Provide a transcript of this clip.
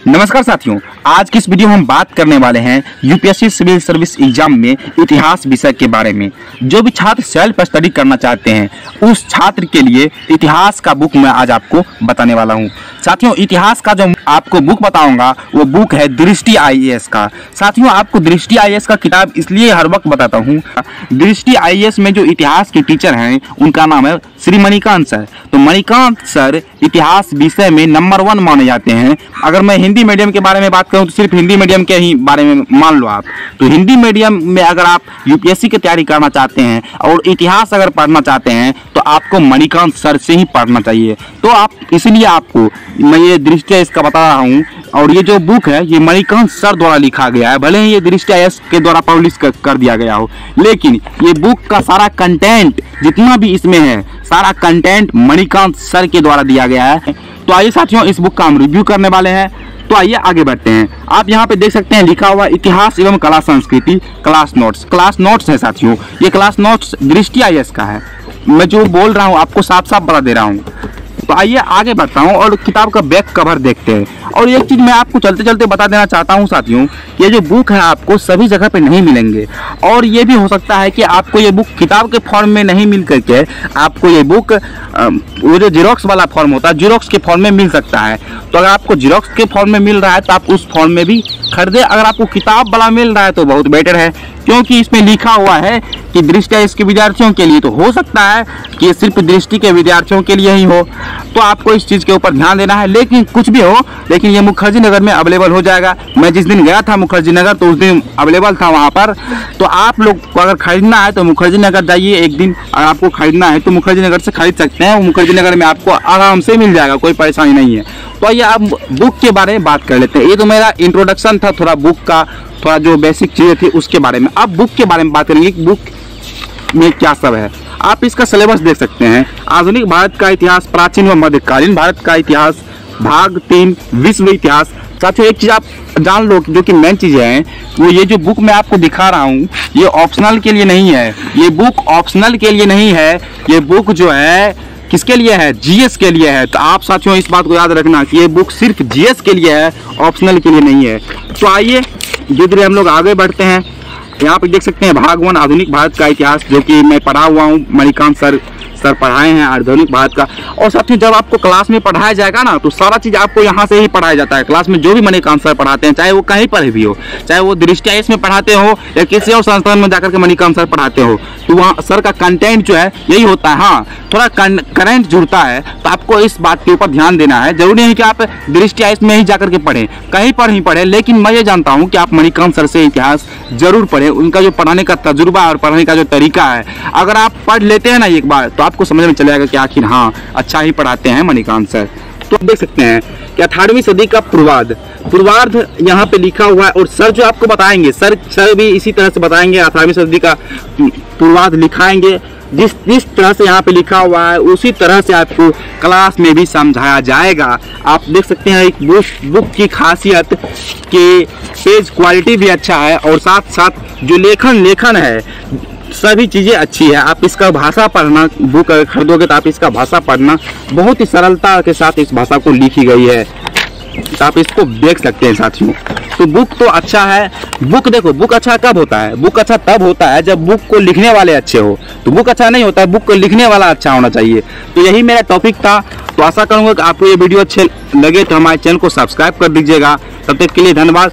नमस्कार साथियों, आज की इस वीडियो में हम बात करने वाले हैं यूपीएससी सिविल सर्विस एग्जाम में इतिहास विषय के बारे में। जो भी छात्र सेल्फ स्टडी करना चाहते हैं उस छात्र के लिए इतिहास का बुक मैं आज आपको बताने वाला हूं। साथियों, इतिहास का जो आपको बुक बताऊंगा वो बुक है दृष्टि आईएएस का। साथियों, आपको दृष्टि आईएएस का किताब इसलिए हर वक्त बताता हूँ, दृष्टि आईएएस में जो इतिहास के टीचर हैं उनका नाम है श्री मणिकांत सर। तो मणिकांत सर इतिहास विषय में नंबर 1 माने जाते हैं। अगर मैं हिंदी मीडियम के बारे में बात करूं तो सिर्फ हिंदी मीडियम के ही बारे में मान लो आप। तो हिंदी मीडियम में अगर आप यूपीएससी की तैयारी करना चाहते हैं और इतिहास अगर पढ़ना चाहते हैं तो आपको मणिकांत सर से ही पढ़ना चाहिए। तो आप इसलिए आपको मैं ये दृष्टि इसका बता रहा हूँ। और ये जो बुक है ये मणिकांत सर द्वारा लिखा गया है, भले ही ये दृष्टि आईएएस के द्वारा पब्लिश कर दिया गया हो, लेकिन ये बुक का सारा कंटेंट जितना भी इसमें है सारा कंटेंट मणिकांत सर के द्वारा दिया गया है। तो आइए साथियों, इस बुक का हम रिव्यू करने वाले हैं। तो आइए आगे बढ़ते हैं। आप यहाँ पे देख सकते हैं लिखा हुआ इतिहास एवं कला संस्कृति क्लास नोट्स है साथियों। ये क्लास नोट्स दृष्टि आईएएस का है। मैं जो बोल रहा हूँ आपको साफ साफ बता दे रहा हूँ। तो आइए आगे बढ़ता हूँ और किताब का बैक कवर देखते हैं। और एक चीज़ मैं आपको चलते चलते बता देना चाहता हूँ साथियों, ये जो बुक है आपको सभी जगह पे नहीं मिलेंगे। और ये भी हो सकता है कि आपको ये बुक किताब के फॉर्म में नहीं मिल करके आपको ये बुक वो जो जीरोक्स वाला फॉर्म होता है जीरोक्स के फॉर्म में मिल सकता है। तो अगर आपको जीरोक्स के फॉर्म में मिल रहा है तो आप उस फॉर्म में भी खरीदे। अगर आपको किताब वाला मिल रहा है तो बहुत बेटर है, क्योंकि इसमें लिखा हुआ है कि दृष्टि इसके विद्यार्थियों के लिए। तो हो सकता है कि सिर्फ दृष्टि के विद्यार्थियों के लिए ही हो, तो आपको इस चीज़ के ऊपर ध्यान देना है। लेकिन कुछ भी हो, लेकिन ये मुखर्जी नगर में अवेलेबल हो जाएगा। मैं जिस दिन गया था मुखर्जी नगर तो उस दिन अवेलेबल था वहाँ पर। तो आप लोग को अगर खरीदना है तो मुखर्जी नगर जाइए एक दिन। अगर आपको खरीदना है तो मुखर्जी नगर से खरीद सकते हैं। मुखर्जी नगर में आपको आराम से मिल जाएगा, कोई परेशानी नहीं है। तो आइए आप बुक के बारे में बात कर लेते हैं। ये तो मेरा इंट्रोडक्शन था थोड़ा बुक का, थोड़ा जो बेसिक चीज़ें थी उसके बारे में। अब बुक के बारे में बात करेंगे, बुक में क्या सब है। आप इसका सिलेबस देख सकते हैं। आधुनिक भारत का इतिहास, प्राचीन व मध्यकालीन भारत का इतिहास, भाग 3 विश्व इतिहास। साथियों, एक चीज़ आप जान लो जो कि मेन चीज़ें हैं वो ये जो बुक मैं आपको दिखा रहा हूँ ये ऑप्शनल के लिए नहीं है। ये बुक ऑप्शनल के लिए नहीं है। ये बुक जो है किसके लिए है? जीएस के लिए है। तो आप साथियों इस बात को याद रखना कि ये बुक सिर्फ जीएस के लिए है, ऑप्शनल के लिए नहीं है। तो आइए धीरे धीरे हम लोग आगे बढ़ते हैं। यहाँ पे देख सकते हैं भाग 1 आधुनिक भारत का इतिहास, जो कि मैं पढ़ा हुआ हूँ। मणिकांत सर पढ़ाए हैं आधुनिक भारत का। और साथियों जब आपको क्लास में पढ़ाया जाएगा ना तो सारा चीज़ आपको यहाँ से ही पढ़ाया जाता है। क्लास में जो भी मणिकांत सर पढ़ाते हैं, चाहे वो कहीं पर भी हो, चाहे वो दृष्टि आईएएस में पढ़ाते हो या किसी और संस्थान में जाकर के मणिकांत सर पढ़ाते हो, तो वहाँ सर का कंटेंट जो है यही होता है। हाँ, थोड़ा करंट जुड़ता है तो आपको इस बात के ऊपर ध्यान देना है। जरूरी नहीं कि आप दृष्टि आईएएस में ही जाकर के पढ़ें, कहीं पर ही पढ़ें, लेकिन मैं ये जानता हूँ कि आप मणिकांत सर से इतिहास जरूर पढ़ें। उनका जो पढ़ाने का तजुर्बा और पढ़ने का जो तरीका है, अगर आप पढ़ लेते हैं ना एक बार तो आपको समझ में चलेगा कि आखिर हाँ अच्छा ही पढ़ाते हैं मणिकांत सर। तो देख सकते हैं कि 18वीं सदी का पूर्वार्ध यहाँ पे लिखा हुआ है। और सर जो आपको बताएंगे, सर भी इसी तरह से बताएंगे। 18वीं सदी का पूर्वार्ध लिखाएंगे, जिस तरह से यहाँ पे लिखा हुआ है उसी तरह से आपको क्लास में भी समझाया जाएगा। आप देख सकते हैं एक बुक की खासियत कि पेज क्वालिटी भी अच्छा है और साथ साथ जो लेखन है सभी चीज़ें अच्छी है। आप इसका भाषा पढ़ना, बुक अगर खरीदोगे तो आप इसका भाषा पढ़ना बहुत ही सरलता के साथ इस भाषा को लिखी गई है। तो आप इसको देख सकते हैं साथियों। तो बुक तो अच्छा है। बुक देखो, बुक अच्छा कब होता है? बुक अच्छा तब होता है जब बुक को लिखने वाले अच्छे हो। तो बुक अच्छा नहीं होता है, बुक को लिखने वाला अच्छा होना चाहिए। तो यही मेरा टॉपिक था। तो आशा करूँगा कि आपको ये वीडियो अच्छे लगे तो हमारे चैनल को सब्सक्राइब कर दीजिएगा। तब तक के लिए धन्यवाद।